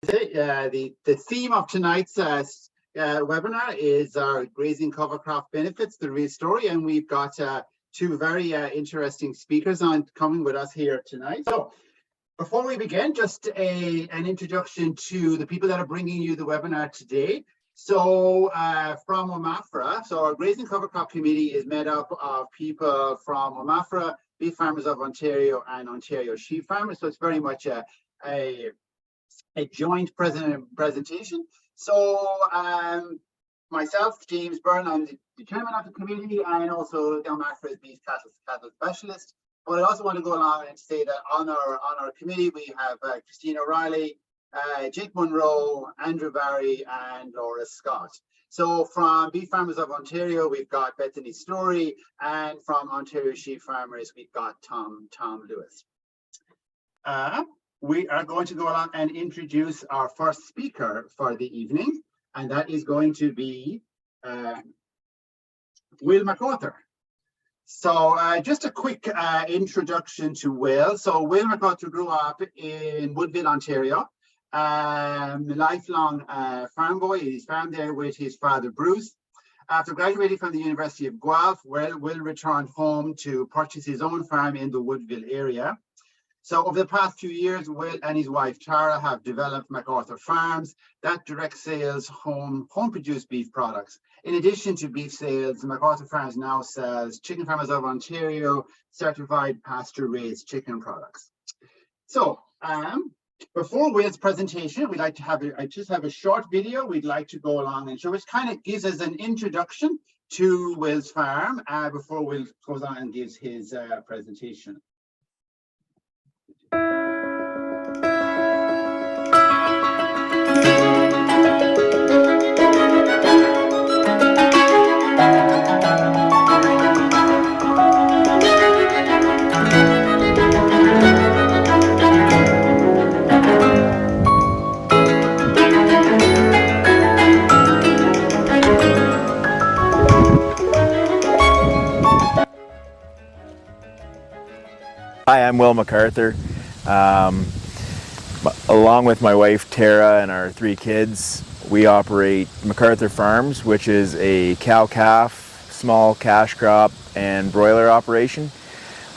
The theme of tonight's webinar is our grazing cover crop benefits, the real story, and we've got two very interesting speakers coming with us here tonight. So before we begin, just an introduction to the people that are bringing you the webinar today. So from Macarthur, so our grazing cover crop committee is made up of people from Macarthur, Beef Farmers of Ontario, and Ontario Sheep Farmers. So it's very much a joint presentation. So myself, James Byrne, I'm the chairman of the committee, and also Don Macarthur is beef cattle specialist. But I also want to go along and say that on our committee we have Christine O'Reilly, Jake Munro, Andrew Barry, and Laura Scott. So from Beef Farmers of Ontario, we've got Bethany Story, and from Ontario Sheep Farmers, we've got Tom Lewis. We are going to go along and introduce our first speaker for the evening, and that is going to be Will Macarthur. So just a quick introduction to Will. So Will Macarthur grew up in Woodville, Ontario. Lifelong farm boy. He's farmed there with his father, Bruce. After graduating from the University of Guelph, Will returned home to purchase his own farm in the Woodville area. So over the past few years, Will and his wife, Tara, have developed Macarthur Farms that direct sales home-produced beef products. In addition to beef sales, Macarthur Farms now sells Chicken Farmers of Ontario certified pasture-raised chicken products. So before Will's presentation, we'd like to have a short video we'd like to go along and show, which kind of gives us an introduction to Will's farm before Will goes on and gives his presentation. Hi, I'm Will Macarthur. Along with my wife Tara and our three kids, we operate Macarthur Farms, which is a cow-calf, small cash crop, and broiler operation.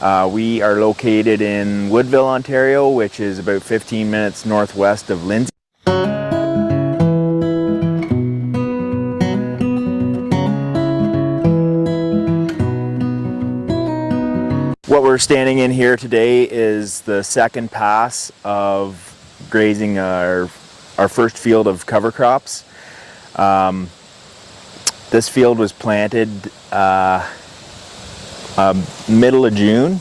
We are located in Woodville, Ontario, which is about 15 minutes northwest of Lindsay. What we're standing in here today is the second pass of grazing our first field of cover crops. This field was planted middle of June.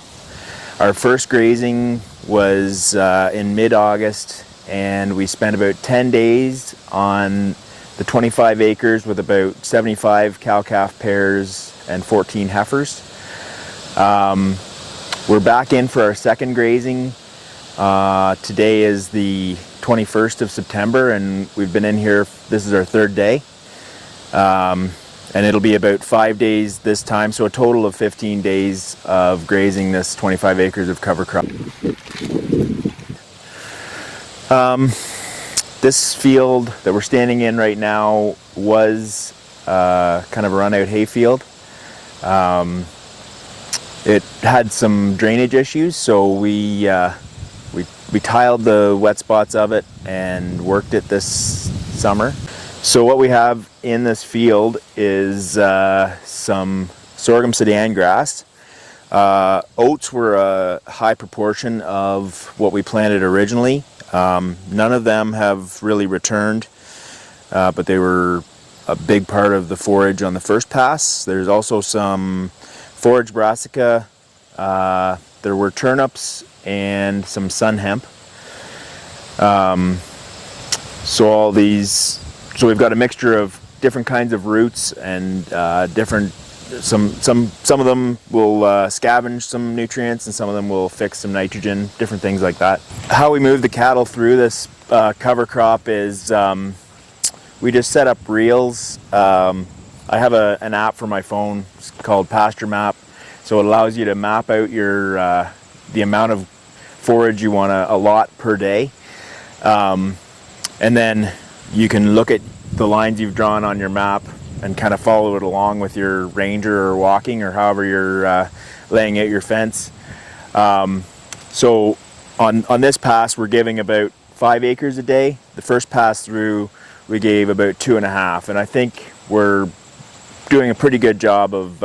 Our first grazing was in mid-August, and we spent about 10 days on the 25 acres with about 75 cow-calf pairs and 14 heifers. We're back in for our second grazing. Today is the 21st of September, and we've been in here, this is our third day. And it'll be about 5 days this time, so a total of 15 days of grazing this 25 acres of cover crop. This field that we're standing in right now was kind of a run-out hay field. It had some drainage issues, so we tiled the wet spots of it and worked it this summer. So what we have in this field is some sorghum Sudan grass. Oats were a high proportion of what we planted originally. None of them have really returned, but they were a big part of the forage on the first pass. There's also some forage brassica, there were turnips and some sun hemp. So we've got a mixture of different kinds of roots and some of them will scavenge some nutrients, and some of them will fix some nitrogen, different things like that. How we move the cattle through this cover crop is we just set up reels. I have an app for my phone. It's called Pasture Map, so it allows you to map out your the amount of forage you want to allot per day. And then you can look at the lines you've drawn on your map and kind of follow it along with your ranger or walking or however you're laying out your fence. So on this pass, we're giving about 5 acres a day. The first pass through, we gave about 2.5, and I think we're doing a pretty good job of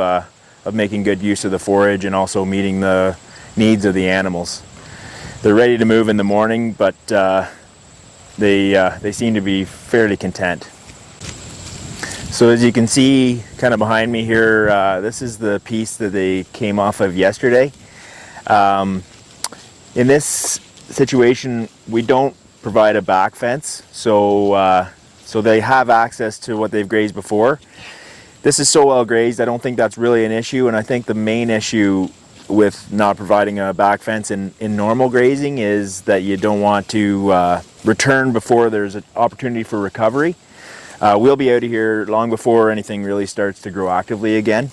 making good use of the forage and also meeting the needs of the animals. They're ready to move in the morning, but they seem to be fairly content. So as you can see kind of behind me here, this is the piece that they came off of yesterday. In this situation, we don't provide a back fence, so they have access to what they've grazed before. This is so well grazed, I don't think that's really an issue, and I think the main issue with not providing a back fence in normal grazing is that you don't want to return before there's an opportunity for recovery. We'll be out of here long before anything really starts to grow actively again.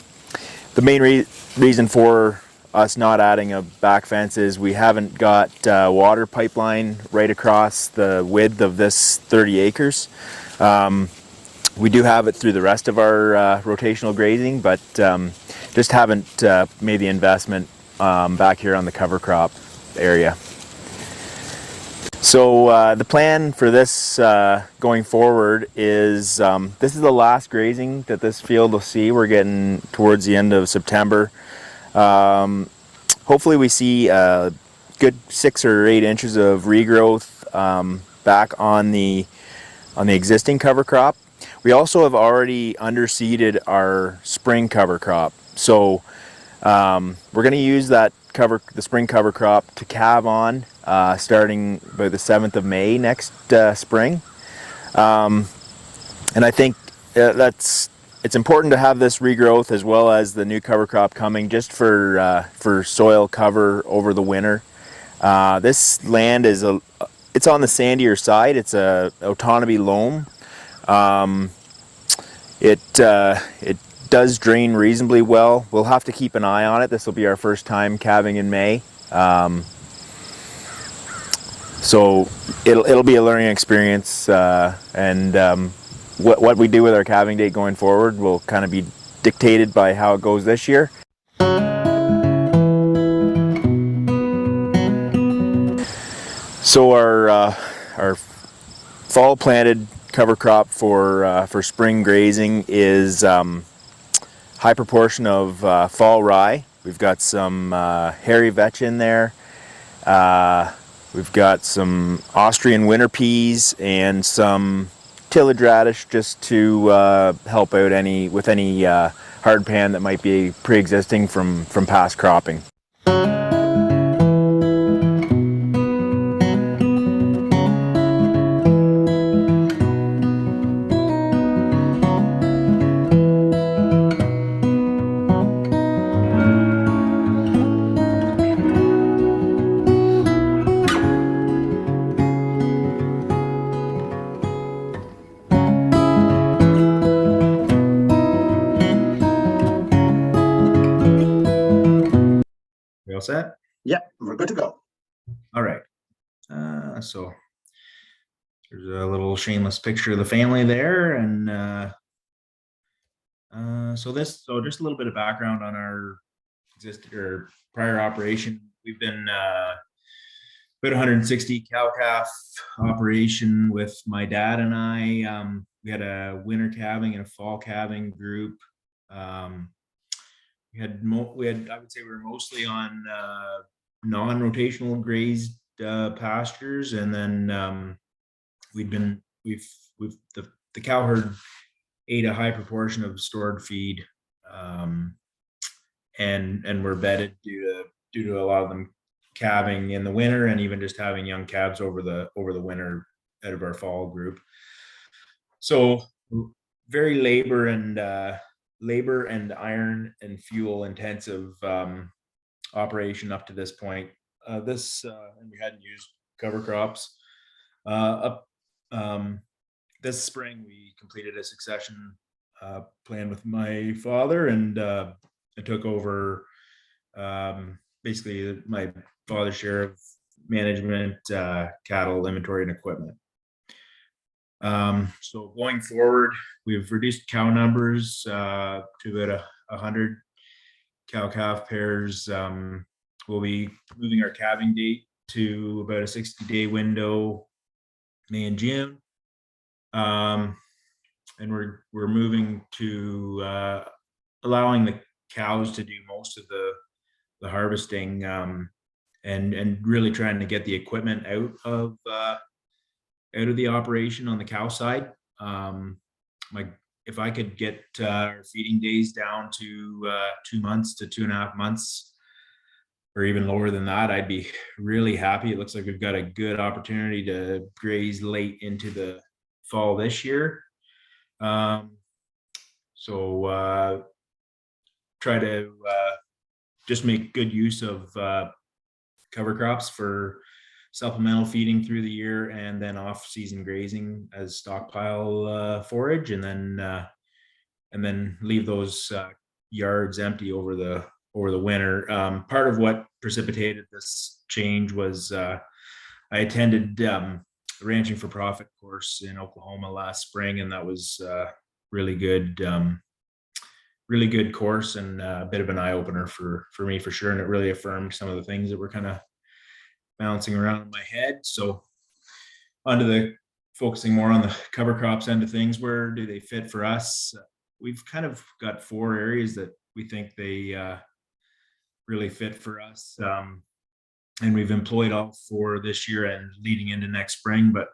The main reason for us not adding a back fence is we haven't got water pipeline right across the width of this 30 acres. We do have it through the rest of our rotational grazing, but just haven't made the investment back here on the cover crop area. So the plan for this going forward is this is the last grazing that this field will see. We're getting towards the end of September. Hopefully we see a good 6 or 8 inches of regrowth back on the existing cover crop. We also have already underseeded our spring cover crop. So we're going to use the spring cover crop to calve on starting by the 7th of May next spring. And I think it's important to have this regrowth as well as the new cover crop coming just for soil cover over the winter. This land it's on the sandier side. It's a autonomy loam. It does drain reasonably well. We'll have to keep an eye on it. This will be our first time calving in May. So it'll be a learning experience, and what we do with our calving date going forward will kind of be dictated by how it goes this year. So our fall planted cover crop for spring grazing is high proportion of fall rye. We've got some hairy vetch in there. We've got some Austrian winter peas and some tillage radish just to help out with any hard pan that might be pre-existing from past cropping. We all set? Yeah, we're good to go. All right. So there's a little shameless picture of the family there, and so just a little bit of background on our existing or prior operation. We've been about 160 cow-calf operation with my dad and I. We had a winter calving and a fall calving group. We had I would say we were mostly on non-rotational grazed pastures, and then the cow herd ate a high proportion of stored feed, and were bedded due to a lot of them calving in the winter, and even just having young calves over the winter out of our fall group. So very labor and iron and fuel intensive operation up to this point. And we hadn't used cover crops. This spring we completed a succession plan with my father, and I took over basically my father's share of management, cattle, inventory, and equipment. So going forward, we've reduced cow numbers to about 100 cow-calf pairs. We'll be moving our calving date to about a 60-day window, May and June. And we're moving to allowing the cows to do most of the harvesting, and really trying to get the equipment out of the operation on the cow side. If I could get our feeding days down to 2 months to 2.5 months, or even lower than that, I'd be really happy. It looks like we've got a good opportunity to graze late into the fall this year. So try to just make good use of cover crops for supplemental feeding through the year, and then off-season grazing as stockpile forage, and then leave those yards empty over the winter. Part of what precipitated this change was I attended the Ranching for Profit course in Oklahoma last spring, and that was really good course, and a bit of an eye-opener for me for sure. And it really affirmed some of the things that were kind of bouncing around in my head. So onto the focusing more on the cover crops end of things. Where do they fit for us? We've kind of got 4 areas that we think they really fit for us. And we've employed all 4 this year and leading into next spring. But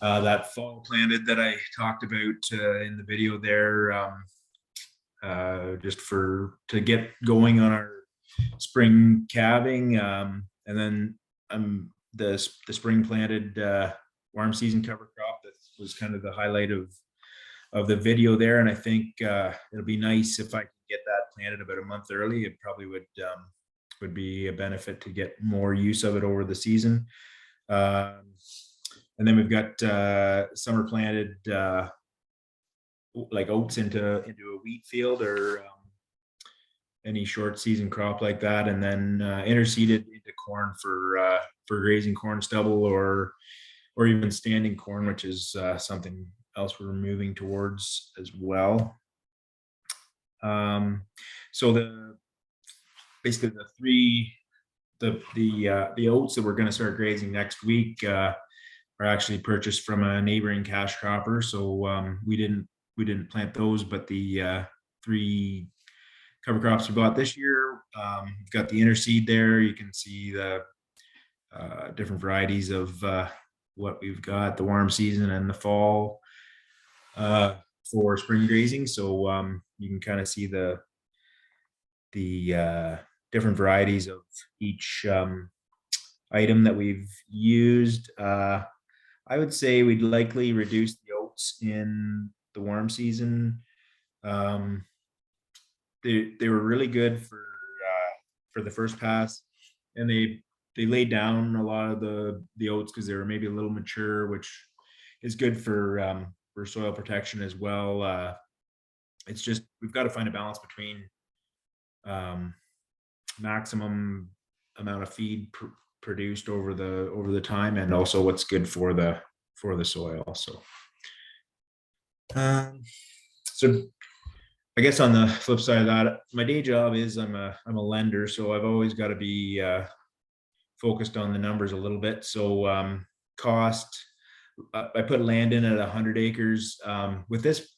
that fall planted that I talked about in the video there, just to get going on our spring calving, and then the spring planted warm season cover crop that was kind of the highlight of the video there. And I think it'll be nice if I can get that planted about a month early. It probably would be a benefit to get more use of it over the season. And then we've got summer planted like oats into a wheat field, or any short season crop like that, and then interseeded into corn for grazing corn stubble, or even standing corn, which is something else we're moving towards as well. So basically the oats that we're going to start grazing next week are actually purchased from a neighboring cash cropper. So we didn't plant those, but the 3 cover crops we bought this year, you've got the interseed there. You can see the different varieties of what we've got, the warm season and the fall for spring grazing. So you can kind of see the different varieties of each item that we've used. I would say we'd likely reduce the oats in the warm season. They were really good for the first pass, and they laid down a lot of the oats because they were maybe a little mature, which is good for soil protection as well. It's just we've got to find a balance between maximum amount of feed produced over the time, and also what's good for the soil. So I guess on the flip side of that, my day job is I'm a lender, so I've always got to be focused on the numbers a little bit. So cost, I put land in at 100 acres. With this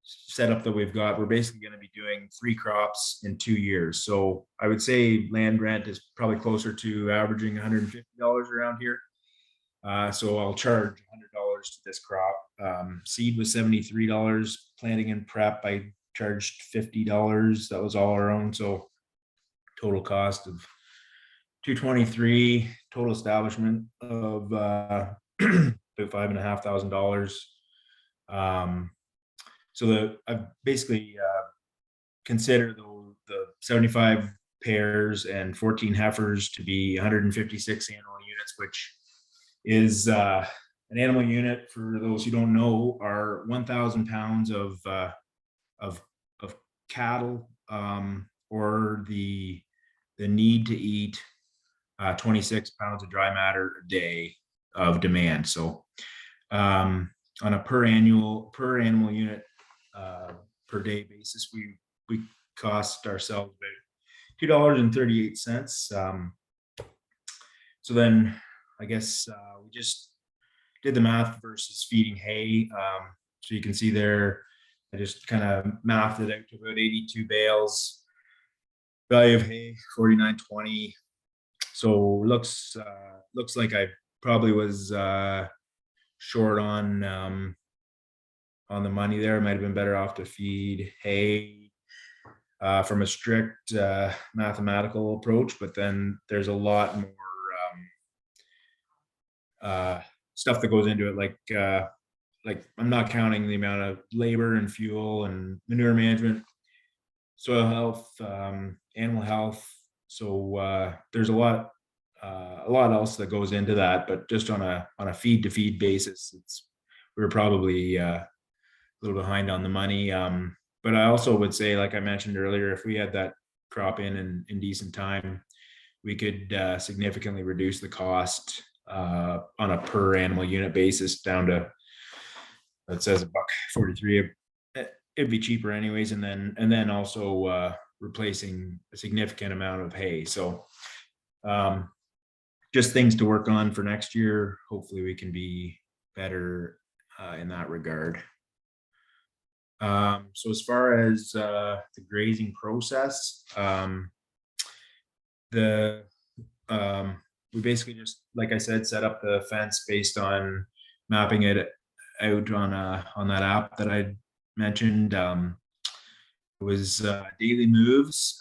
setup that we've got, we're basically going to be doing 3 crops in 2 years. So I would say land rent is probably closer to averaging $150 around here. So I'll charge $100 to this crop. Seed was $73. Planting and prep, I charged $50. That was all our own. So total cost of $223. Total establishment of about $5,500. So I've basically considered the 75 pairs and 14 heifers to be 156 animal units, which is an animal unit, for those who don't know, are 1,000 pounds of cattle, or the need to eat 26 pounds of dry matter a day of demand. So On a per animal unit per day basis, we cost ourselves about $2.38. So then I guess we just did the math versus feeding hay. So you can see there, I just kind of mathed it out to about 82 bales. Value of hay, 49.20. So looks like I probably was short on the money there. I might have been better off to feed hay from a strict mathematical approach, but then there's a lot more stuff that goes into it, like I'm not counting the amount of labor and fuel and manure management, soil health, animal health. So there's a lot else that goes into that, but just on a feed to feed basis, we were probably a little behind on the money. But I also would say, like I mentioned earlier, if we had that crop in decent time, we could significantly reduce the cost on a per animal unit basis down to, it says $1.43. It'd be cheaper anyways, and then also replacing a significant amount of hay. So just things to work on for next year. Hopefully we can be better in that regard. So as far as the grazing process, we basically just, like I said, set up the fence based on mapping it out on that app that I mentioned. It was daily moves.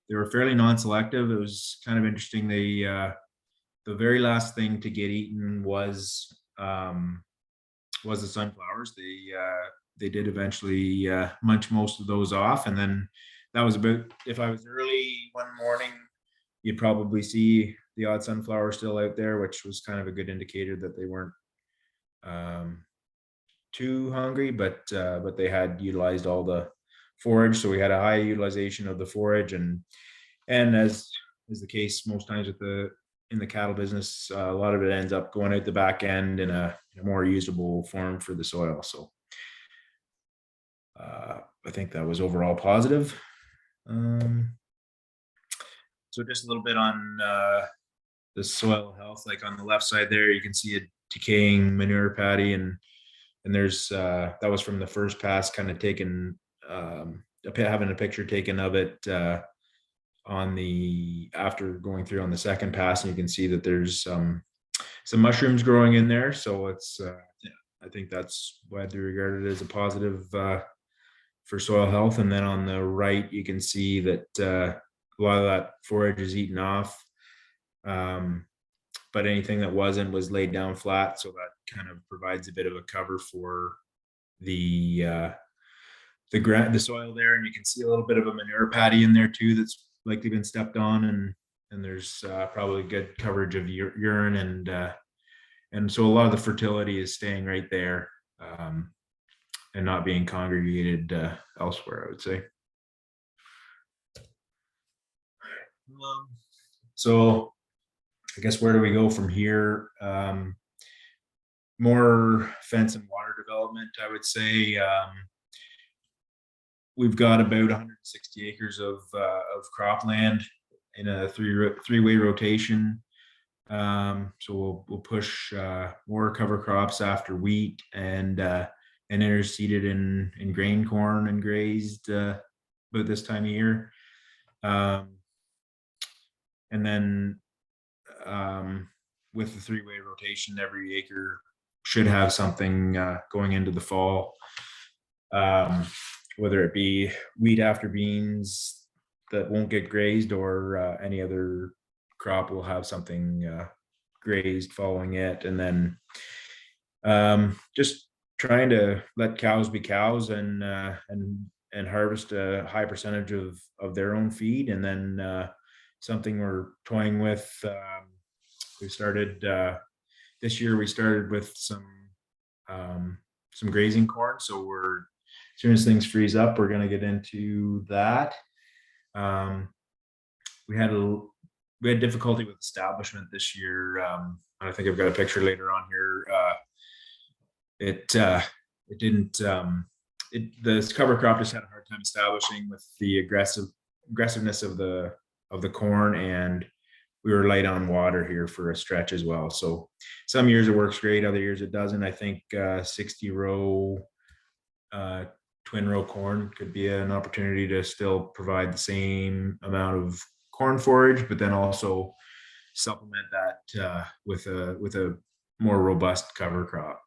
They were fairly non-selective. It was kind of interesting. The very last thing to get eaten was the sunflowers. They did eventually munch most of those off, and then that was about, if I was early one morning, you'd probably see the odd sunflower still out there, which was kind of a good indicator that they weren't too hungry, but they had utilized all the forage. So we had a high utilization of the forage, and as is the case most times in the cattle business, a lot of it ends up going out the back end in a more usable form for the soil. So I think that was overall positive. So just a little bit on the soil health. Like on the left side there, you can see a decaying manure paddy, and there's that was from the first pass, kind of taken, having a picture taken of it after going through on the second pass, and you can see that there's some mushrooms growing in there. So it's I think that's widely regarded as a positive for soil health. And then on the right, you can see that a lot of that forage is eaten off, but anything that wasn't was laid down flat, so that kind of provides a bit of a cover for the soil there. And you can see a little bit of a manure paddy in there too that's likely been stepped on, and there's probably good coverage of urine, and so a lot of the fertility is staying right there and not being congregated elsewhere, I would say. So I guess where do we go from here? More fence and water development, I would say. We've got about 160 acres of cropland in a three-way rotation. So we'll push more cover crops after wheat and interseeded in grain corn and grazed about this time of year. And then with the three-way rotation, every acre should have something going into the fall, whether it be wheat after beans that won't get grazed, or any other crop will have something grazed following it. And then just trying to let cows be cows and harvest a high percentage of their own feed. And then something we're toying with, we started this year, we started with some grazing corn. So as soon as things freeze up, we're going to get into that. We had difficulty with establishment this year. I think I've got a picture later on here. it didn't the cover crop just had a hard time establishing with the aggressiveness of the corn, and we were light on water here for a stretch as well. So some years it works great, other years it doesn't. I think 60 row twin row corn could be an opportunity to still provide the same amount of corn forage, but then also supplement that with a more robust cover crop.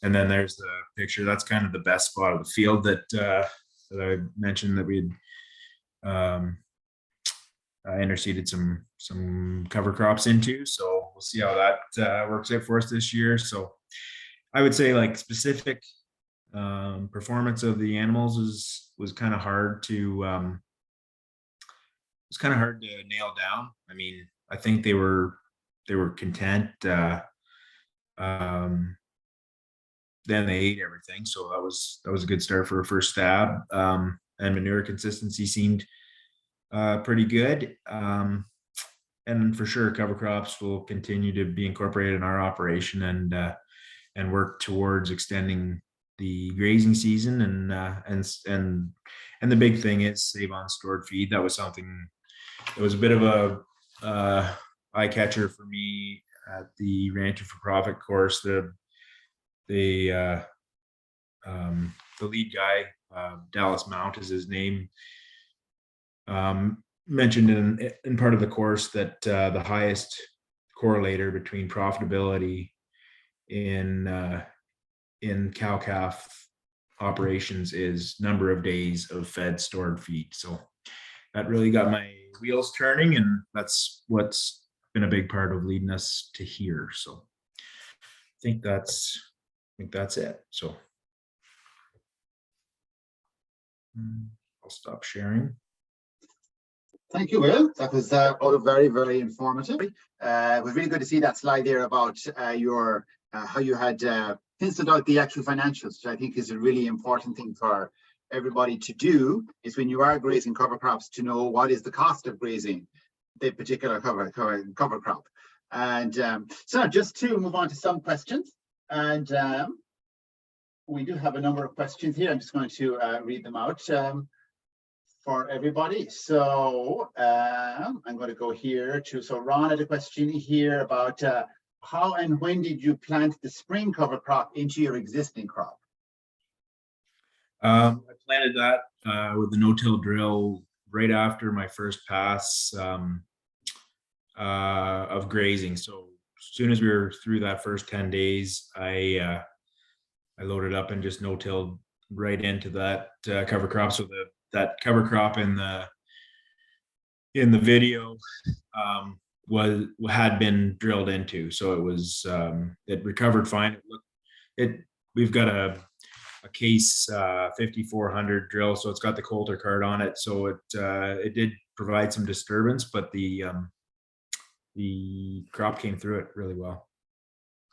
And then there's the picture. That's kind of the best spot of the field that I mentioned that we'd interseeded some cover crops into. So we'll see how that works out for us this year. So I would say like specific performance of the animals was kind of hard to nail down. I mean, I think they were content. Then they ate everything, so that was a good start for a first stab. And manure consistency seemed pretty good. And for sure, cover crops will continue to be incorporated in our operation and work towards extending the grazing season. And the big thing is save on stored feed. That was something that was a bit of a eye catcher for me at the Ranching for Profit course. The lead guy, Dallas Mount is his name, mentioned in part of the course that the highest correlator between profitability in cow-calf operations is number of days of fed stored feed. So that really got my wheels turning, and that's what's been a big part of leading us to here. So I think that's it. So I'll stop sharing. Thank you, Will. That was all very, very informative. It was really good to see that slide there about your how you had penciled out the actual financials, which I think is a really important thing for everybody to do, is when you are grazing cover crops to know what is the cost of grazing the particular cover crop. And so just to move on to some questions, and we do have a number of questions here. I'm just going to read them out for everybody. So I'm going to go here to, so Ron had a question here about how and when did you plant the spring cover crop into your existing crop? I planted that with the no-till drill right after my first pass of grazing. So as soon as we were through that first 10 days, I loaded up and just no-tilled right into that cover crop. So that cover crop in the video had been drilled into, so it was it recovered fine. We've got a case 5400 drill, so it's got the Coulter card on it, so it did provide some disturbance, but the crop came through it really well.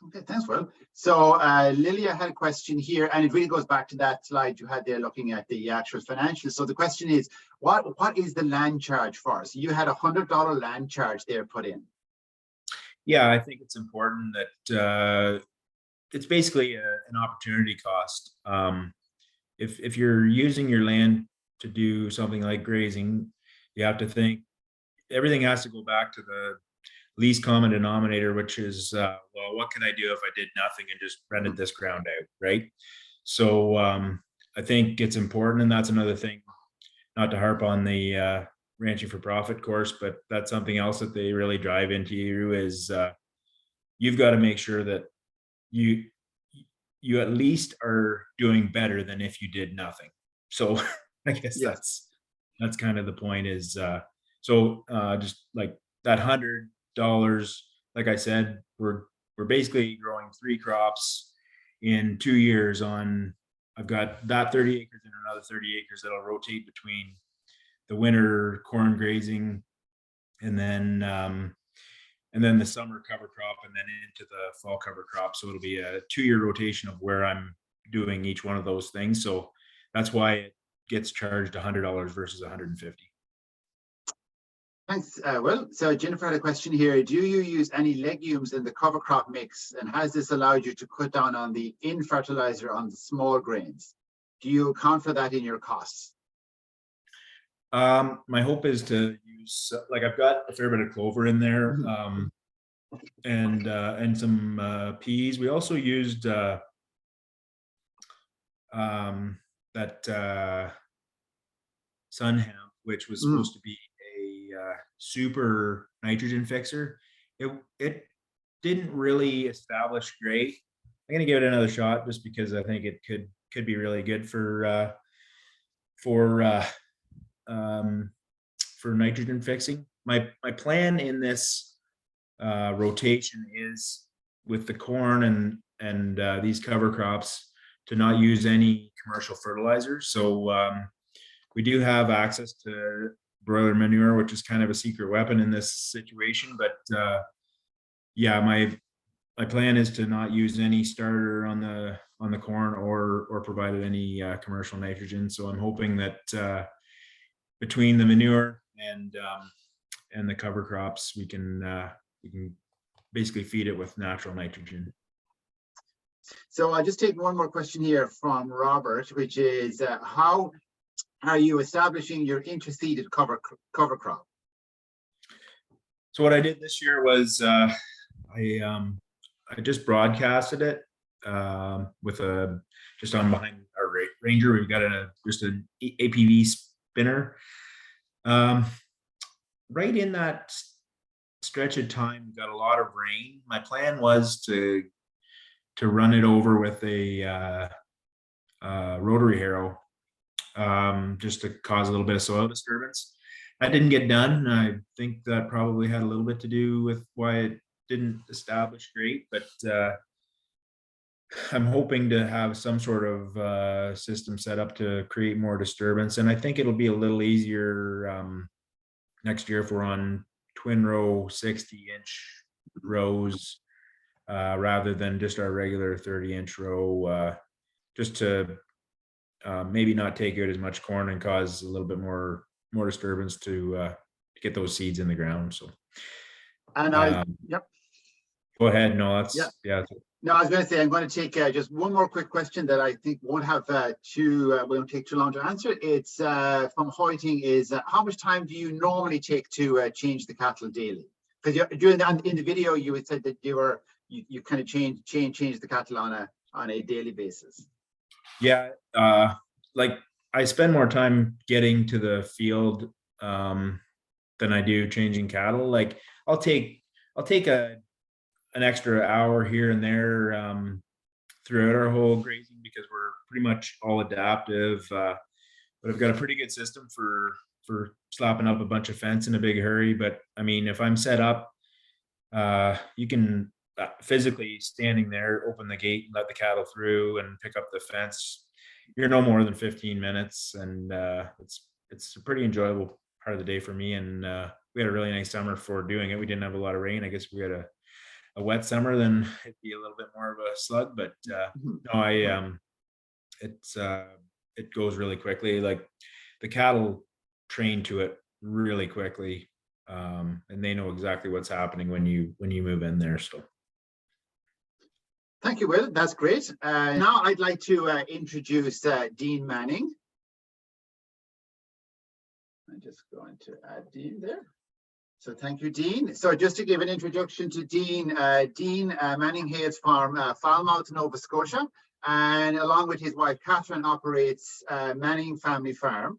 Okay, thanks, Will. So Lilia had a question here, and it really goes back to that slide you had there looking at the actual financials. So the question is, what is the land charge for? So you had $100 land charge there put in. Yeah, I think it's important that it's basically an opportunity cost. If you're using your land to do something like grazing, you have to think everything has to go back to the least common denominator, which is, well, what can I do if I did nothing and just rented this ground out, right? So I think it's important, and that's another thing, not to harp on the Ranching for Profit course, but that's something else that they really drive into you is you've got to make sure that you at least are doing better than if you did nothing. So I guess that's kind of the point is, just like that $100, like I said, we're basically growing 3 crops in 2 years on, I've got that 30 acres and another 30 acres that'll rotate between the winter corn grazing and then the summer cover crop and then into the fall cover crop. So it'll be a 2-year rotation of where I'm doing each one of those things. So that's why it gets charged $100 versus $150. Thanks, Will. So Jennifer had a question here. Do you use any legumes in the cover crop mix, and has this allowed you to cut down on the in-fertilizer on the small grains? Do you account for that in your costs? My hope is to use, like, I've got a fair bit of clover in there, and some peas. We also used that sun hemp, which was supposed to be a super nitrogen fixer. It didn't really establish great. I'm gonna give it another shot just because I think it could be really good for nitrogen fixing. My plan in this rotation is with the corn and these cover crops to not use any commercial fertilizer. So we do have access to broiler manure, which is kind of a secret weapon in this situation. But yeah, my plan is to not use any starter on the corn or provided any commercial nitrogen. So I'm hoping that between the manure and the cover crops, we can basically feed it with natural nitrogen. So I'll just take one more question here from Robert, which is how are you establishing your interseeded cover crop? So what I did this year was I just broadcasted it with just on behind our Ranger. We've got just an APV spinner. Right in that stretch of time, we got a lot of rain. My plan was to run it over with a rotary harrow, just to cause a little bit of soil disturbance. That didn't get done. I think that probably had a little bit to do with why it didn't establish great, but I'm hoping to have some sort of system set up to create more disturbance. And I think it'll be a little easier next year if we're on twin row 60-inch rows rather than just our regular 30-inch row, just to maybe not take out as much corn and cause a little bit more disturbance to get those seeds in the ground. So, and yep. Go ahead. No, that's yeah. No, I was going to say I'm going to take just one more quick question that I think won't have won't take too long to answer. It's from Hoyting. Is how much time do you normally take to change the cattle daily? Because in the video you had said that you kind of change the cattle on a daily basis. Yeah, like I spend more time getting to the field than I do changing cattle. Like I'll take an extra hour here and there throughout our whole grazing because we're pretty much all adaptive. But I've got a pretty good system for slapping up a bunch of fence in a big hurry. But I mean, if I'm set up, you can physically standing there, open the gate and let the cattle through and pick up the fence. You're no more than 15 minutes. And it's a pretty enjoyable part of the day for me. And we had a really nice summer for doing it. We didn't have a lot of rain. I guess we had a wet summer, then it'd be a little bit more of a slug, but no, it goes really quickly. Like the cattle train to it really quickly, and they know exactly what's happening when you move in there. So thank you, Will. That's great. Now I'd like to introduce Dean Manning. I'm just going to add Dean there. So thank you, Dean. So just to give an introduction to Dean, Dean Manning hails from Falmouth, Nova Scotia, and along with his wife, Catherine, operates Manning Family Farm.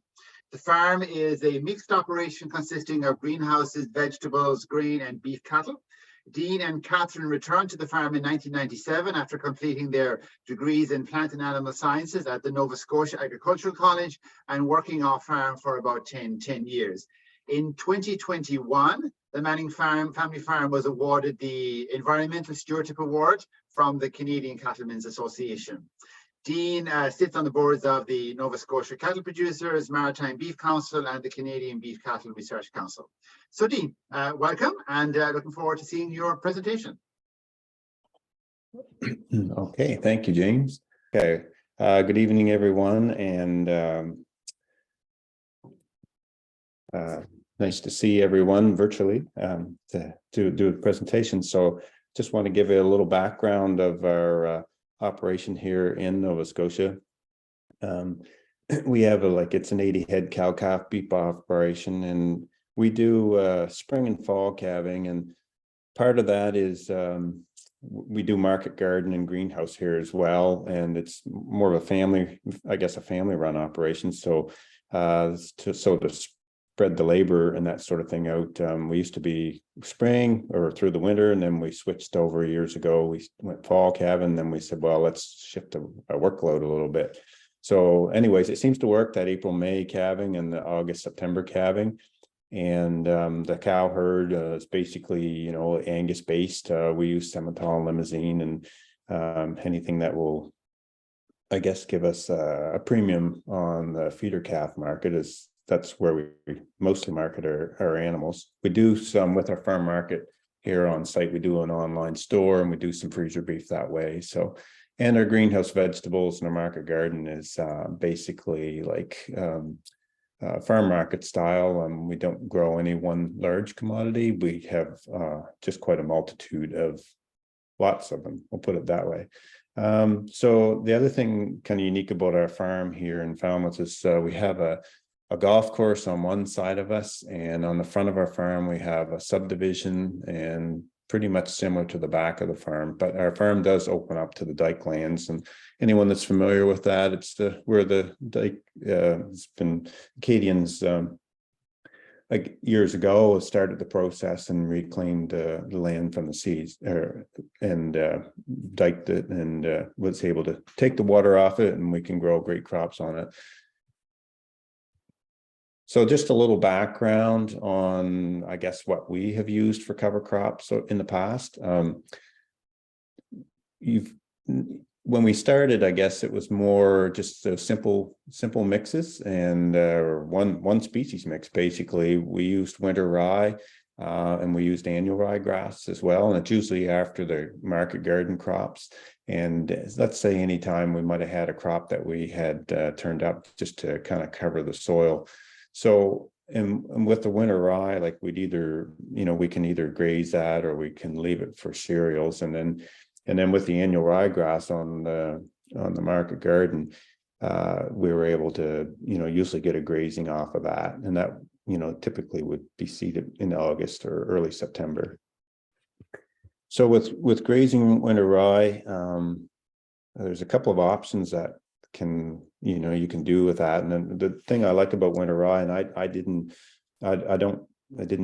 The farm is a mixed operation consisting of greenhouses, vegetables, grain, and beef cattle. Dean and Catherine returned to the farm in 1997 after completing their degrees in plant and animal sciences at the Nova Scotia Agricultural College and working off farm for about 10 years. In 2021, the Manning Family Farm was awarded the Environmental Stewardship Award from the Canadian Cattlemen's Association. Dean sits on the boards of the Nova Scotia Cattle Producers, Maritime Beef Council, and the Canadian Beef Cattle Research Council. So Dean, welcome, and looking forward to seeing your presentation. Okay, thank you, James. Okay, good evening, everyone, and nice to see everyone virtually to do a presentation. So just want to give you a little background of our operation here in Nova Scotia. We have it's an 80 head cow-calf beef operation, and we do spring and fall calving, and part of that is we do market garden and greenhouse here as well, and it's more of a family, I guess, a family run operation. So to spread the labor and that sort of thing out, we used to be spring or through the winter, and then we switched over years ago. We went fall calving, then we said, well, let's shift our workload a little bit. So anyways, it seems to work, that April, May calving and the August, September calving. And the cow herd is basically, you know, Angus based. We use Simmental and Limousin, and anything that will, I guess, give us a premium on the feeder calf market that's where we mostly market our animals. We do some with our farm market here on site. We do an online store, and we do some freezer beef that way. So, and our greenhouse vegetables and our market garden is basically farm market style. We don't grow any one large commodity. We have just quite a multitude of lots of them. We'll put it that way. So the other thing kind of unique about our farm here in Falmouth is we have a golf course on one side of us, and on the front of our farm we have a subdivision, and pretty much similar to the back of the farm, but our farm does open up to the dike lands. And anyone that's familiar with that, it's where the dike it's been Acadians like years ago started the process and reclaimed the land from the seas, and diked it, and was able to take the water off it, and we can grow great crops on it. So just a little background on, I guess, what we have used for cover crops in the past. When we started, I guess it was more just simple mixes, and one species mix. Basically, we used winter rye, and we used annual ryegrass as well, and it's usually after the market garden crops. And let's say anytime we might have had a crop that we had turned up just to kind of cover the soil. So, and with the winter rye, like we'd either, you know, we can either graze that or we can leave it for cereals. And then with the annual ryegrass on the market garden, we were able to, you know, usually get a grazing off of that. And that, you know, typically would be seeded in August or early September. So with grazing winter rye, there's a couple of options that you can do with that. And then the thing I like about winter rye, and I didn't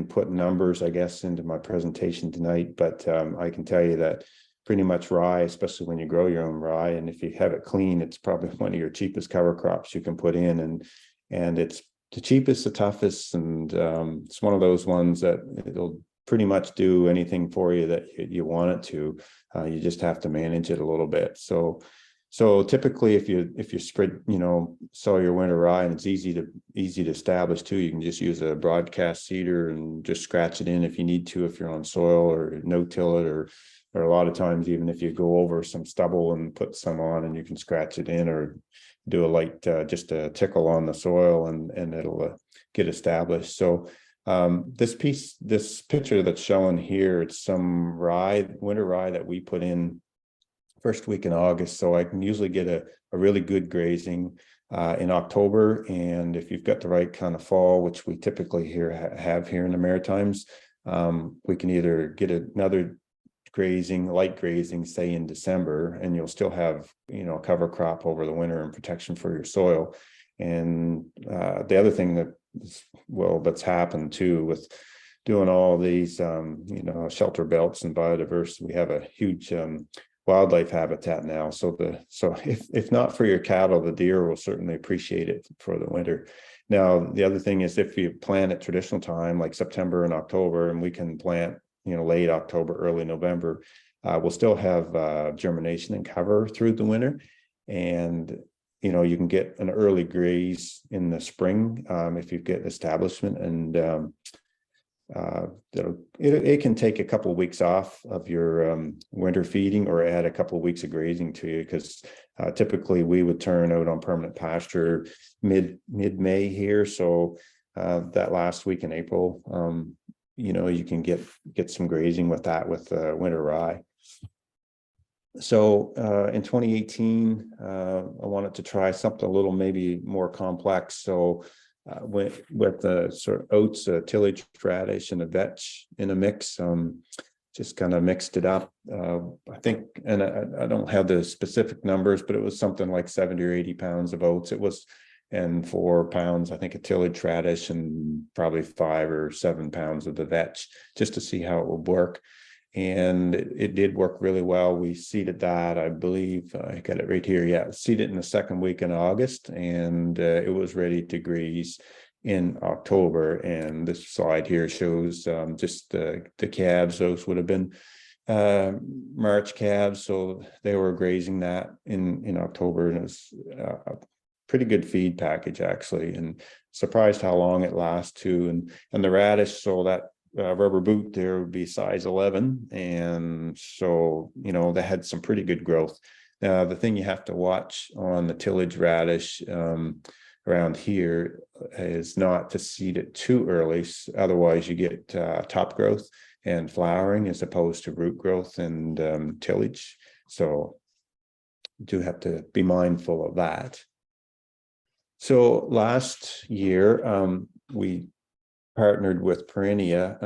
put numbers, I guess, into my presentation tonight, but I can tell you that pretty much rye, especially when you grow your own rye, and if you have it clean, it's probably one of your cheapest cover crops you can put in, and it's the cheapest, the toughest, and it's one of those ones that it'll pretty much do anything for you that you want it to. You just have to manage it a little bit. So typically, if you spread, you know, sow your winter rye, and it's easy to establish too, you can just use a broadcast seeder and just scratch it in if you need to, if you're on soil, or no-till it, or a lot of times even if you go over some stubble and put some on, and you can scratch it in, or do a light just a tickle on the soil, and it'll get established. So this picture that's shown here, it's some winter rye that we put in first week in August. So I can usually get a really good grazing in October. And if you've got the right kind of fall, which we typically have here in the Maritimes, we can either get another light grazing, say in December, and you'll still have, you know, a cover crop over the winter and protection for your soil. And the other thing that's happened too with doing all these, you know, shelter belts and biodiversity, we have a huge wildlife habitat now. So if not for your cattle, the deer will certainly appreciate it for the winter. Now, the other thing is, if you plant at traditional time, like September and October, and we can plant, you know, late October, early November, we'll still have germination and cover through the winter. And, you know, you can get an early graze in the spring if you get establishment, and it can take a couple of weeks off of your winter feeding, or add a couple of weeks of grazing to you, because typically we would turn out on permanent pasture mid-May here. So that last week in April. You can get some grazing with that with winter rye. So in 2018, I wanted to try something a little maybe more complex. So with the sort of oats, tillage radish, and a vetch in a mix. Just kind of mixed it up. I think, and I don't have the specific numbers, but it was something like 70 or 80 pounds of oats. It was, and 4 pounds, I think, of tillage radish, and probably 5 or 7 pounds of the vetch, just to see how it would work. And it did work really well. We seeded that, I believe, I got it right here. Yeah, seeded in the second week in August, and it was ready to graze in October. And this slide here shows just the calves. Those would have been March calves, so they were grazing that in October, and it was a pretty good feed package actually, and surprised how long it lasts too. And the radish, so that rubber boot there would be size 11, and so they had some pretty good growth. Now the thing you have to watch on the tillage radish around here is not to seed it too early, otherwise you get top growth and flowering as opposed to root growth and tillage. So do have to be mindful of that. So last year we partnered with Perennia.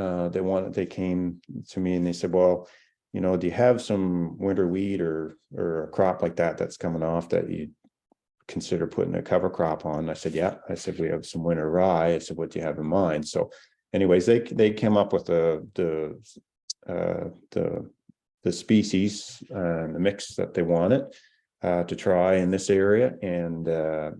They came to me and they said, well, do you have some winter wheat or a crop like that that's coming off that you consider putting a cover crop on? I said, yeah. I said, we have some winter rye. I said, what do you have in mind? So anyways, they came up with the species and the mix that they wanted to try in this area. And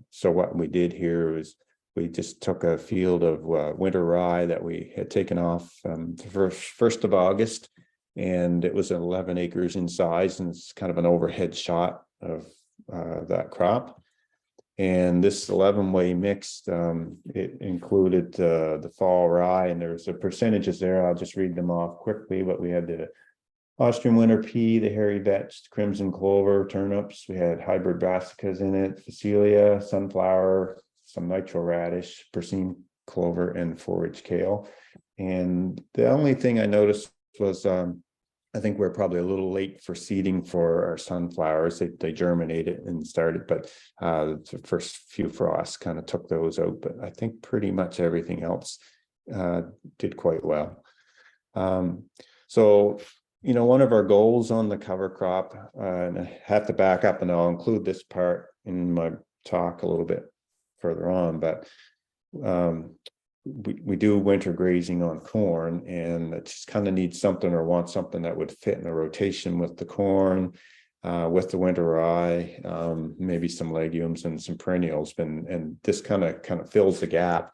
so what we did here was we just took a field of winter rye that we had taken off the 1st of August, and it was 11 acres in size, and it's kind of an overhead shot of that crop. And this 11-way mix, it included the fall rye, and there's the percentages there. I'll just read them off quickly, but we had the Austrian winter pea, the hairy vetch, crimson clover, turnips. We had hybrid brassicas in it, phacelia, sunflower, some nitro radish, Persine clover, and forage kale. And the only thing I noticed was I think we're probably a little late for seeding for our sunflowers. They germinated and started, but the first few frosts kind of took those out. But I think pretty much everything else did quite well. So, one of our goals on the cover crop, and I have to back up, and I'll include this part in my talk a little bit further on, but we do winter grazing on corn, and it just kind of needs something or want something that would fit in a rotation with the corn, with the winter rye, maybe some legumes and some perennials, and this kind of fills the gap.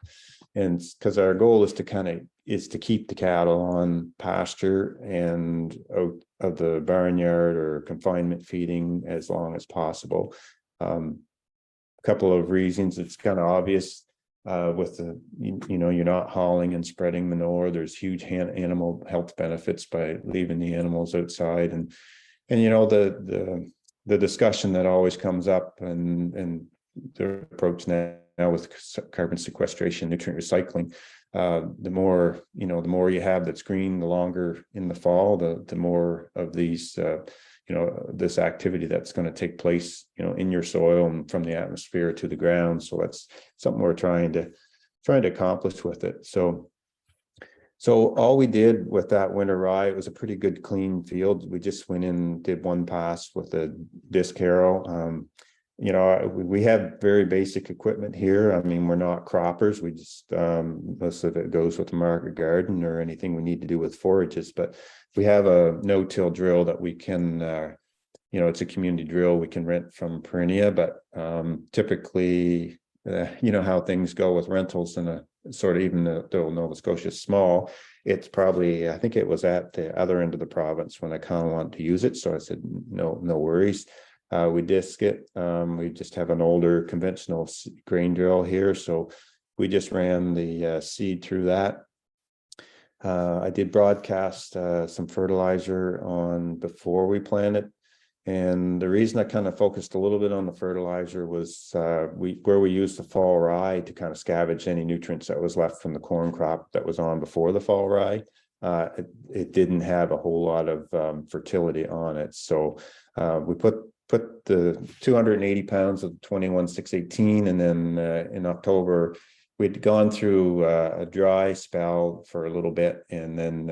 And because our goal is to keep the cattle on pasture and out of the barnyard or confinement feeding as long as possible. A couple of reasons. It's kind of obvious with the, you're not hauling and spreading manure. There's huge animal health benefits by leaving the animals outside, and the discussion that always comes up and the approach now with carbon sequestration, nutrient recycling. The more you have that's green, the longer in the fall, the more of these this activity that's going to take place in your soil and from the atmosphere to the ground. So that's something we're trying to accomplish with it. So all we did with that winter rye, it was a pretty good clean field. We just went in, did one pass with a disc harrow. We have very basic equipment here. I mean, we're not croppers. We just most of it goes with the market garden or anything we need to do with forages. But we have a no-till drill that we can, it's a community drill we can rent from Perennia. But typically, how things go with rentals in a sort of, even though Nova Scotia is small, it's probably, I think it was at the other end of the province when I kind of wanted to use it. So I said, no worries. We disc it. We just have an older conventional grain drill here. So we just ran the seed through that. I did broadcast some fertilizer on before we planted. And the reason I kind of focused a little bit on the fertilizer was where we used the fall rye to kind of scavenge any nutrients that was left from the corn crop that was on before the fall rye. It didn't have a whole lot of fertility on it. So we put the 280 pounds of 21,618, and then in October, we'd gone through a dry spell for a little bit, and then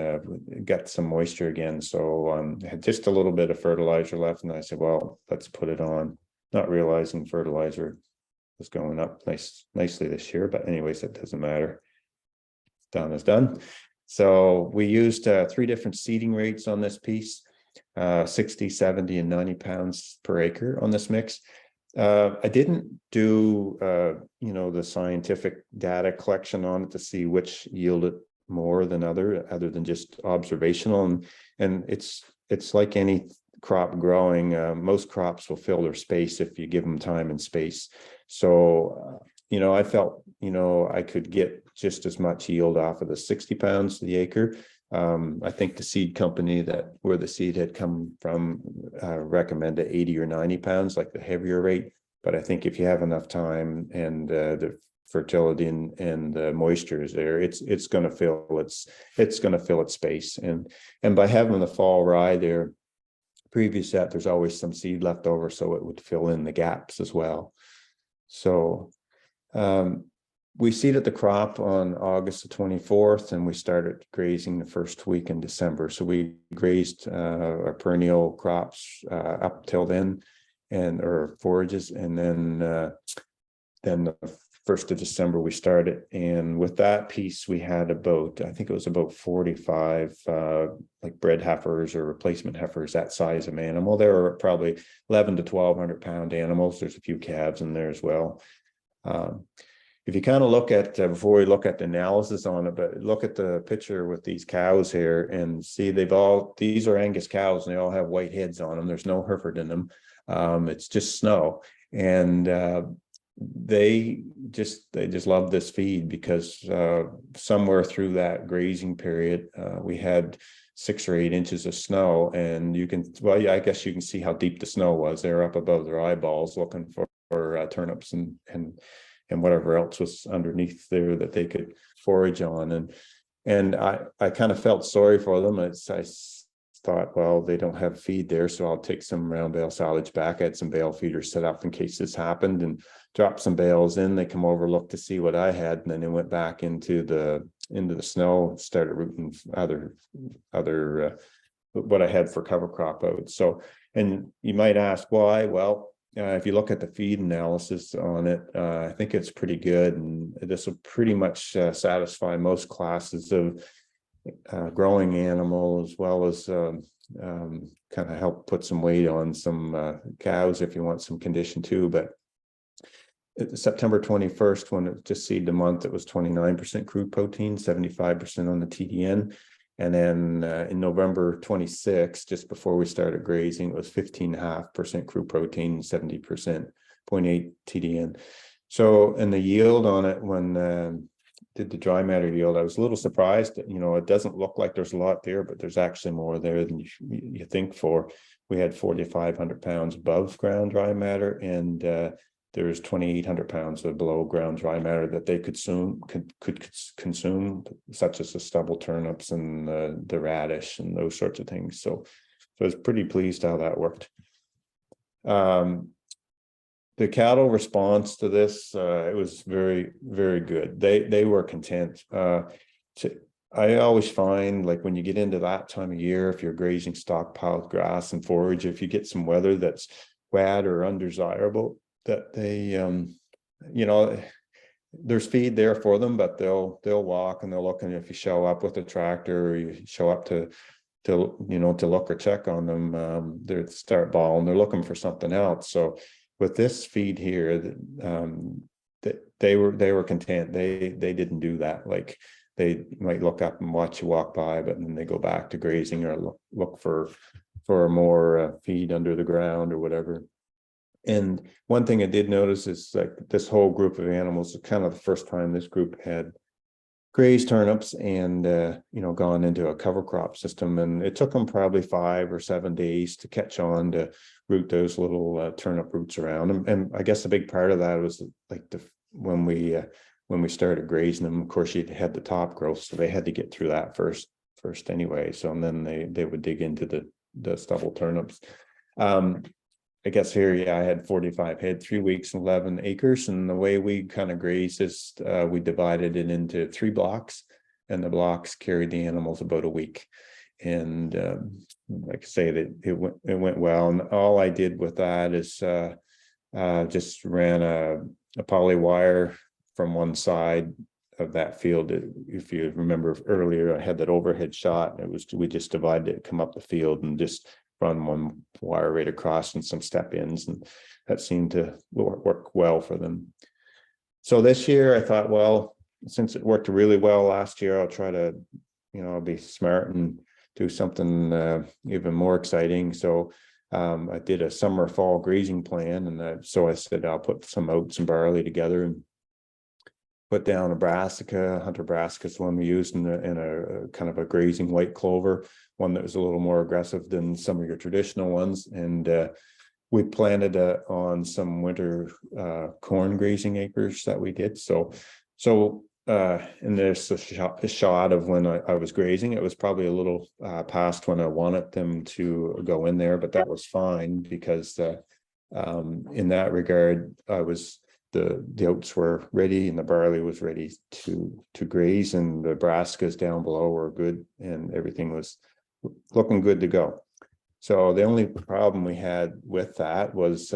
got some moisture again. So had just a little bit of fertilizer left, and I said, well, let's put it on, not realizing fertilizer was going up nicely this year. But anyways, it doesn't matter. Done is done. So we used 3 different seeding rates on this piece, 60, 70, and 90 pounds per acre on this mix. I didn't do, the scientific data collection on it to see which yielded more than other than just observational. And it's like any crop growing. Most crops will fill their space if you give them time and space. So, I felt, I could get just as much yield off of the 60 pounds to the acre. I think the seed company where the seed had come from recommended 80 or 90 pounds, like the heavier rate. But I think if you have enough time and the fertility and the moisture is there, it's going to fill its space. And by having the fall rye there, previous that, there's always some seed left over, so it would fill in the gaps as well. So we seeded the crop on August the 24th, and we started grazing the first week in December. So we grazed our perennial crops up till then, or forages, and then the 1st of December we started. And with that piece, we had I think it was about 45 like bred heifers or replacement heifers, that size of animal. There were probably 11 to 1,200 pound animals. There's a few calves in there as well. If you kind of look at, before we look at the analysis on it, but look at the picture with these cows here and see these are Angus cows, and they all have white heads on them. There's no Hereford in them. It's just snow. And they just love this feed because somewhere through that grazing period, we had 6 or 8 inches of snow, and I guess you can see how deep the snow was. They're up above their eyeballs looking for turnips and whatever else was underneath there that they could forage on. And I kind of felt sorry for them. I thought, well, they don't have feed there, so I'll take some round bale silage back. I had some bale feeders set up in case this happened, and dropped some bales in. They come over, looked to see what I had, and then they went back into the snow, started rooting other what I had for cover crop out. So, and you might ask why? Well, if you look at the feed analysis on it, I think it's pretty good, and this will pretty much satisfy most classes of growing animal, as well as kind of help put some weight on some cows if you want some condition too. But September 21st, when it just seeded the month, it was 29% crude protein, 75% on the TDN. And then in November 26th, just before we started grazing, it was 15.5% crude protein, 70% 0.8 TDN. So, and the yield on it, when did the dry matter yield, I was a little surprised that, it doesn't look like there's a lot there, but there's actually more there than you think for. We had 4,500 pounds above ground dry matter, and there's 2,800 pounds of below ground dry matter that they could consume, such as the stubble turnips and the radish and those sorts of things. So I was pretty pleased how that worked. The cattle response to this, it was very, very good. They were content. I always find, like, when you get into that time of year, if you're grazing stockpiled grass and forage, if you get some weather that's wet or undesirable, that they, there's feed there for them, but they'll walk and they'll look. And if you show up with a tractor, or you show up to look or check on them, they start bawling. They're looking for something else. So with this feed here, they were content. They didn't do that. Like, they might look up and watch you walk by, but then they go back to grazing or look for more feed under the ground or whatever. And one thing I did notice is, like, this whole group of animals is kind of the first time this group had grazed turnips and, gone into a cover crop system. And it took them probably 5 or 7 days to catch on to root those little turnip roots around. And I guess a big part of that was like when we started grazing them, of course, you had the top growth, so they had to get through that first anyway. So, and then they would dig into the stubble turnips. I guess here, I had 45 head, 3 weeks, 11 acres. And the way we kind of grazed is we divided it into 3 blocks, and the blocks carried the animals about a week. And like I say, that it went well. And all I did with that is just ran a poly wire from one side of that field. If you remember earlier, I had that overhead shot. We just divided it, come up the field, and just run one wire right across and some step ins, and that seemed to work well for them. So this year I thought, well, since it worked really well last year, I'll try to, I'll be smart and do something even more exciting. So I did a summer fall grazing plan, and so I said I'll put some oats and barley together and put down a brassica. Hunter brassica is the one we used in a kind of a grazing white clover, one that was a little more aggressive than some of your traditional ones. And we planted on some winter corn grazing acres that we did. So and there's a shot of when I was grazing. It was probably a little past when I wanted them to go in there, but that was fine because in that regard, the oats were ready and the barley was ready to graze, and the brassicas down below were good, and everything was looking good to go. So the only problem we had with that was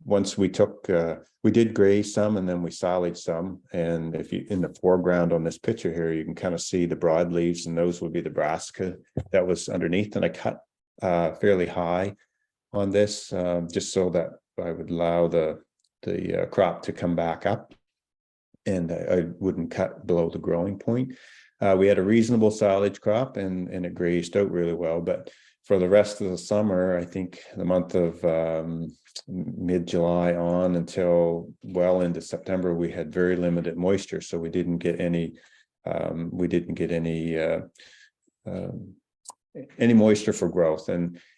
once we did graze some, and then we silaged some. And if you, in the foreground on this picture here, you can kind of see the broadleaves, and those would be the brassica that was underneath. And I cut fairly high on this just so that I would allow the crop to come back up, and I wouldn't cut below the growing point. We had a reasonable silage crop, and it grazed out really well. But for the rest of the summer, I think the month of mid-July on until well into September, we had very limited moisture, so we didn't get any moisture for growth.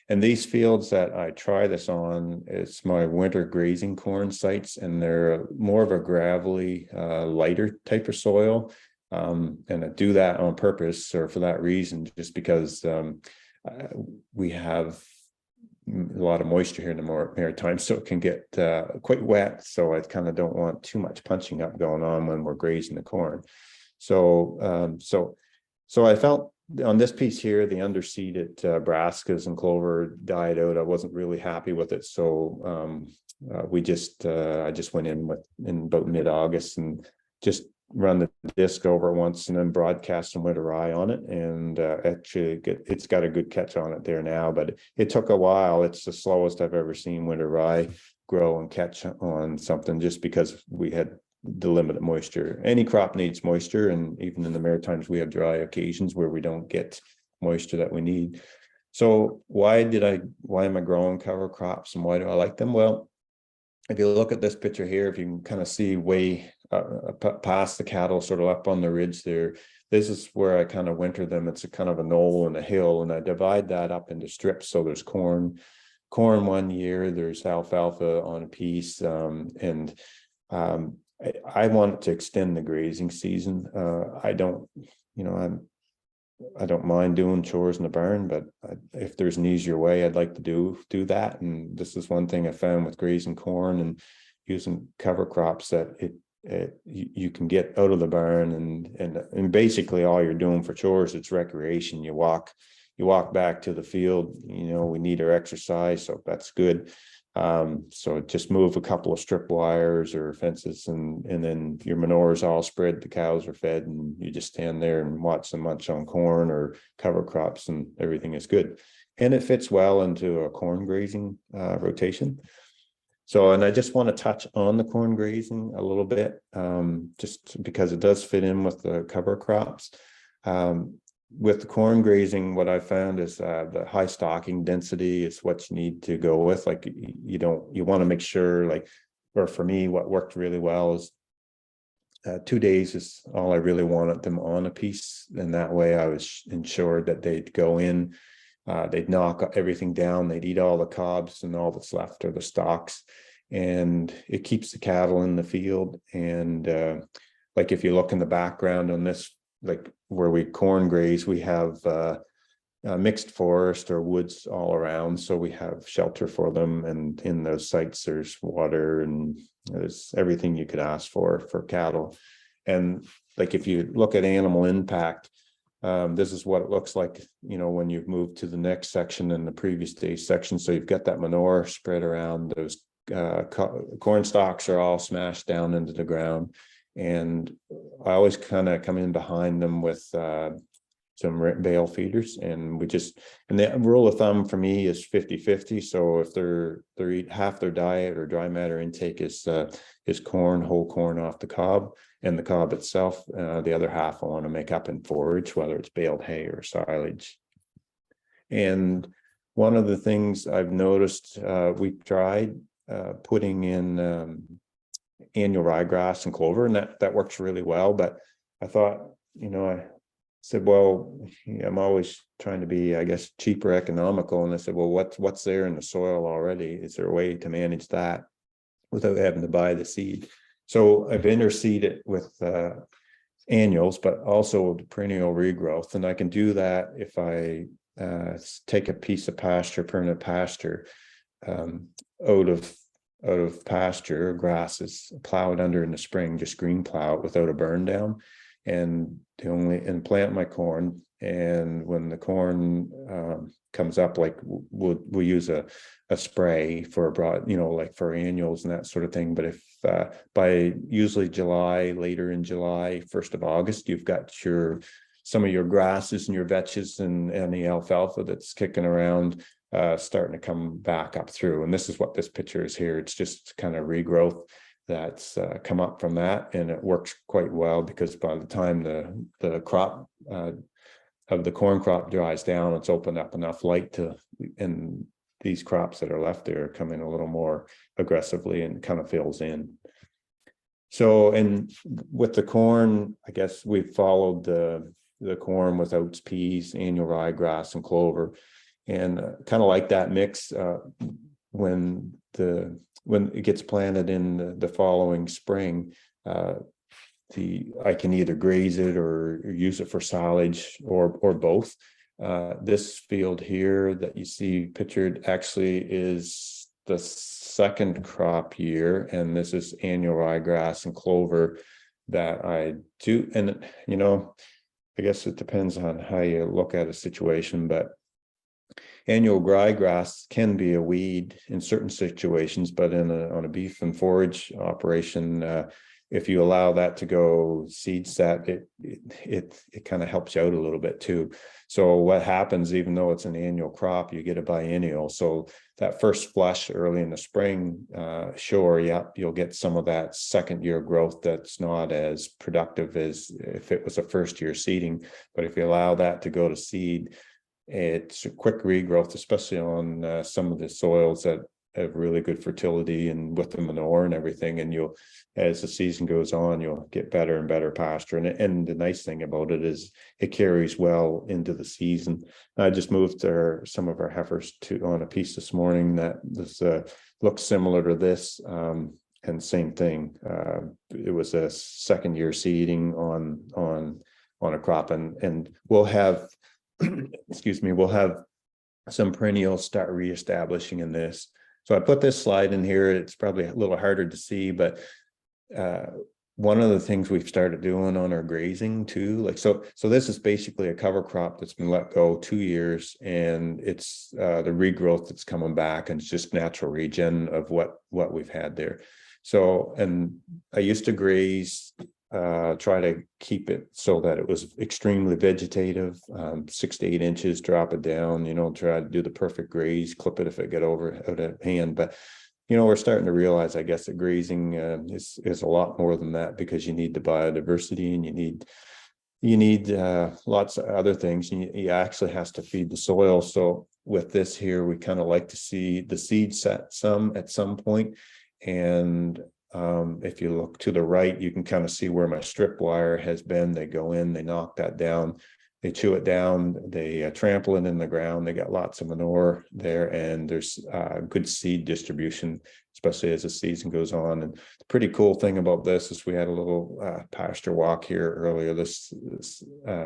And these fields that I try this on, it's my winter grazing corn sites, and they're more of a gravelly, lighter type of soil. And I do that on purpose, or for that reason, just because we have a lot of moisture here in the Maritimes, so it can get quite wet. So I kind of don't want too much punching up going on when we're grazing the corn. So I felt on this piece here, the underseeded brassicas and clover died out. I wasn't really happy with it, so I just went in about mid-August and just run the disc over once, and then broadcast some winter rye on it. And actually, it's got a good catch on it there now, but it took a while. It's the slowest I've ever seen winter rye grow and catch on something, just because we had the limited moisture. Any crop needs moisture, and even in the Maritimes we have dry occasions where we don't get moisture that we need. So why am I growing cover crops, and why do I like them? Well, if you look at this picture here, if you can kind of see way past the cattle, sort of up on the ridge there, this is where I kind of winter them. It's a kind of a knoll and a hill, and I divide that up into strips. So there's corn 1 year, there's alfalfa on a piece, and I want to extend the grazing season. I don't mind doing chores in the barn, but if there's an easier way, I'd like to do that. And this is one thing I found with grazing corn and using cover crops, that you can get out of the barn, and basically all you're doing for chores, it's recreation. You walk back to the field. We need our exercise, so that's good. So just move a couple of strip wires or fences, and then your manure is all spread, the cows are fed, and you just stand there and watch them munch on corn or cover crops, and everything is good. And it fits well into a corn grazing rotation. So, and I just want to touch on the corn grazing a little bit, just because it does fit in with the cover crops. With the corn grazing, what I found is the high stocking density is what you need to go with. Like you want to make sure, or for me, what worked really well is 2 days is all I really wanted them on a piece. And that way I was ensured that they'd go in, they'd knock everything down, they'd eat all the cobs, and all that's left are the stalks. And it keeps the cattle in the field. And like if you look in the background on this, like where we corn graze, we have mixed forest or woods all around, so we have shelter for them. And in those sites there's water and there's everything you could ask for cattle. And like if you look at animal impact, this is what it looks like, you know, when you've moved to the next section in the previous day section. So you've got that manure spread around, those corn stalks are all smashed down into the ground. And I always kind of come in behind them with some bale feeders, and and the rule of thumb for me is 50-50. So if they're eat half their diet or dry matter intake is corn, whole corn off the cob, and the cob itself, the other half I want to make up in forage, whether it's baled hay or silage. And one of the things I've noticed, we've tried putting in annual ryegrass and clover, and that works really well. But I thought, you know, I said, well, I'm always trying to be, I guess, cheaper, economical. And I said, well, what's there in the soil already? Is there a way to manage that without having to buy the seed? So I've interseeded with annuals, but also the perennial regrowth. And I can do that if I take a piece of pasture, permanent pasture, out of pasture, grass is plowed under in the spring, just green plow it without a burn down, and plant my corn. And when the corn comes up, like we'll use a spray for a broad, you know, like for annuals and that sort of thing. But if by usually July, later in July, 1st of August, you've got some of your grasses and your vetches and the alfalfa that's kicking around starting to come back up through. And this is what this picture is here. It's just kind of regrowth that's come up from that, and it works quite well, because by the time the crop of the corn crop dries down, it's opened up enough light and these crops that are left there come in a little more aggressively and kind of fills in. So, and with the corn, I guess we've followed the corn with oats, peas, annual ryegrass, and clover, and kind of like that mix. When it gets planted in the following spring, I can either graze it or use it for silage or both. This field here that you see pictured actually is the second crop year, and this is annual ryegrass and clover that I do. And you know, I guess it depends on how you look at a situation, but annual ryegrass can be a weed in certain situations, but on a beef and forage operation, if you allow that to go seed set, it kind of helps you out a little bit too. So what happens, even though it's an annual crop, you get a biennial. So that first flush early in the spring, sure, yeah, you'll get some of that second year growth that's not as productive as if it was a first year seeding. But if you allow that to go to seed, it's a quick regrowth, especially on some of the soils that have really good fertility and with the manure and everything. And as the season goes on, you'll get better and better pasture. And the nice thing about it is it carries well into the season. I just moved some of our heifers on a piece this morning that looks similar to this. And same thing. It was a second year seeding on a crop, and we'll have excuse me, we'll have some perennials start reestablishing in this. So I put this slide in here. It's probably a little harder to see, but one of the things we've started doing on our grazing too, like so this is basically a cover crop that's been let go 2 years, and it's the regrowth that's coming back, and it's just natural regen of what we've had there. So, and I used to graze, try to keep it so that it was extremely vegetative, 6 to 8 inches, drop it down, you know, try to do the perfect graze, clip it if it get out of hand. But you know, we're starting to realize, I guess, that grazing is a lot more than that, because you need the biodiversity, and you need lots of other things. You actually has to feed the soil. So with this here, we kind of like to see the seed set at some point, and If you look to the right, you can kind of see where my strip wire has been. They go in, they knock that down, they chew it down, they trample it in the ground. They got lots of manure there, and there's good seed distribution, especially as the season goes on. And the pretty cool thing about this is we had a little pasture walk here earlier this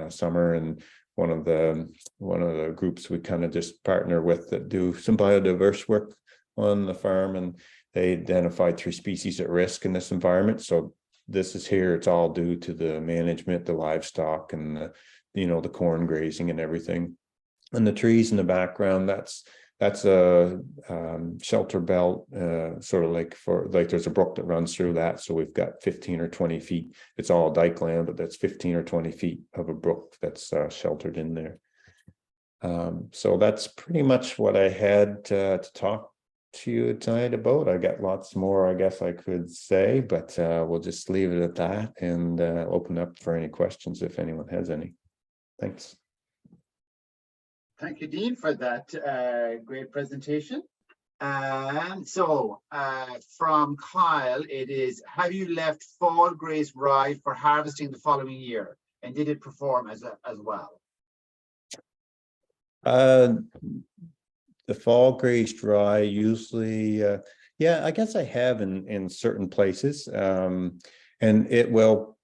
summer, and one of the groups we kind of just partner with that do some biodiverse work on the farm, and they identified 3 species at risk in this environment. So this is here, it's all due to the management, the livestock, and the corn grazing and everything. And the trees in the background, that's a shelter belt, sort of like there's a brook that runs through that. So we've got 15 or 20 feet. It's all dike land, but that's 15 or 20 feet of a brook that's sheltered in there. So that's pretty much what I had to talk to you tonight about. I got lots more, I guess I could say, but we'll just leave it at that and open up for any questions if anyone has any. Thanks. Thank you, Dean, for that great presentation. So from Kyle, it is, have you left fall grazed rye for harvesting the following year? And did it perform as well? The fall grazed rye usually, yeah, I guess I have in certain places, and it will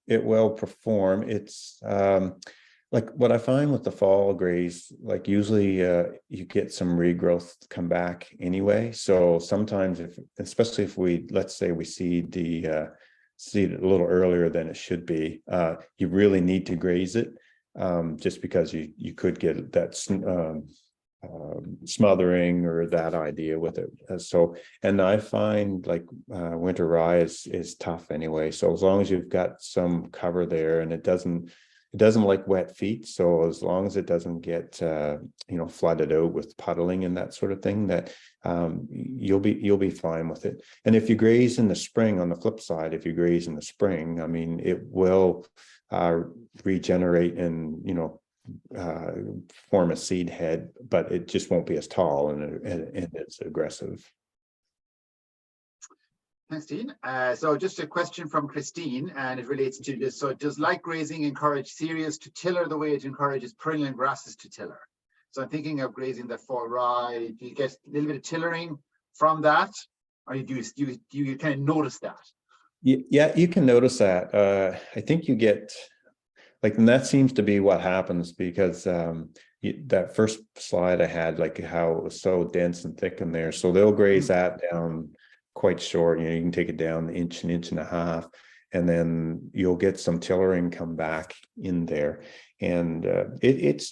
perform. It's like what I find with the fall graze, like usually you get some regrowth come back anyway. So sometimes, especially if let's say we seed seed it a little earlier than it should be, you really need to graze it, just because you could get that smothering or that idea with it. And I find like winter rye is tough anyway. So as long as you've got some cover there, and it doesn't like wet feet. So as long as it doesn't get flooded out with puddling and that sort of thing, that you'll be fine with it. And if you graze in the spring, on the flip side, if you graze in the spring, I mean, it will regenerate and form a seed head, but it just won't be as tall and it's aggressive. Thanks, Dean. So just a question from Christine, and it relates to this. So does light grazing encourage cereals to tiller the way it encourages perennial grasses to tiller? So I'm thinking of grazing the fall rye. Do you get a little bit of tillering from that? Or do you kind of notice that? Yeah, you can notice that. I think you get, and that seems to be what happens, because that first slide I had, like how it was so dense and thick in there. So they'll graze that down quite short. You can take it down an inch and a half, and then you'll get some tillering come back in there. And it's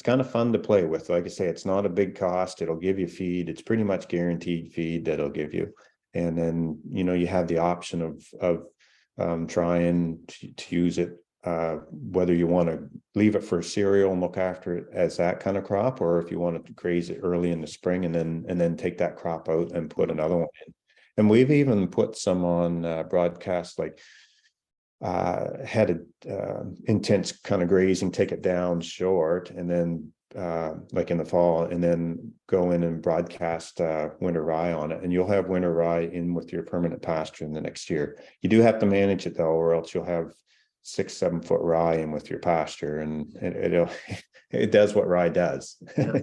kind of fun to play with. Like I say, it's not a big cost. It'll give you feed. It's pretty much guaranteed feed that it'll give you. And then, you have the option of trying to use it, whether you want to leave it for cereal and look after it as that kind of crop, or if you want to graze it early in the spring and then take that crop out and put another one in. And we've even put some on broadcast, had a intense kind of grazing, take it down short, and then in the fall, and then go in and broadcast winter rye on it, and you'll have winter rye in with your permanent pasture in the next year. You do have to manage it though, or else you'll have 6-7 foot rye in with your pasture, and it does what rye does.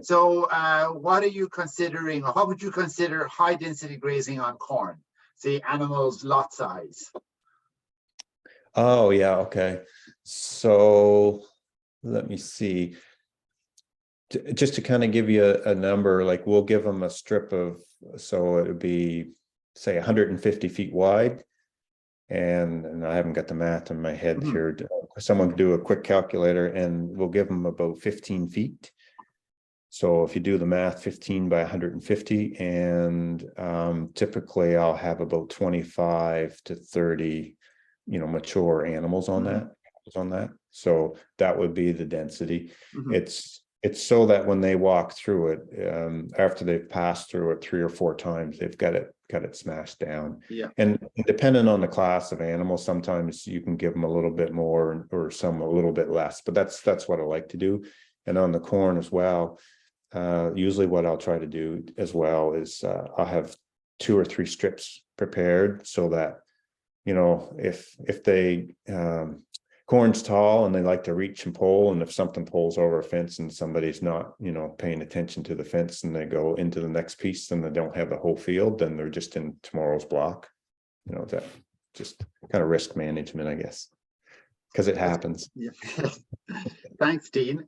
So what are you considering, or how would you consider high density grazing on corn, say animals lot size? Oh yeah, okay. So let me see. Just to kind of give you a number, we'll give them a strip of, so it would be say 150 feet wide. And I haven't got the math in my head here. Someone could do a quick calculator, and we'll give them about 15 feet. So if you do the math, 15 by 150, and typically I'll have about 25 to 30, mature animals on that. So that would be the density. It's so that when they walk through it, after they've passed through it 3 or 4 times, they've got it smashed down. Yeah. And depending on the class of animal, sometimes you can give them a little bit more or some a little bit less, but that's what I like to do. And on the corn as well, usually what I'll try to do as well is I'll have 2 or 3 strips prepared so that, you know, if they, corn's tall and they like to reach and pull, and if something pulls over a fence and somebody's not, you know, paying attention to the fence and they go into the next piece and they don't have the whole field, then they're just in tomorrow's block. You know, that just kind of risk management, I guess, because it happens. Yeah. Thanks, Dean.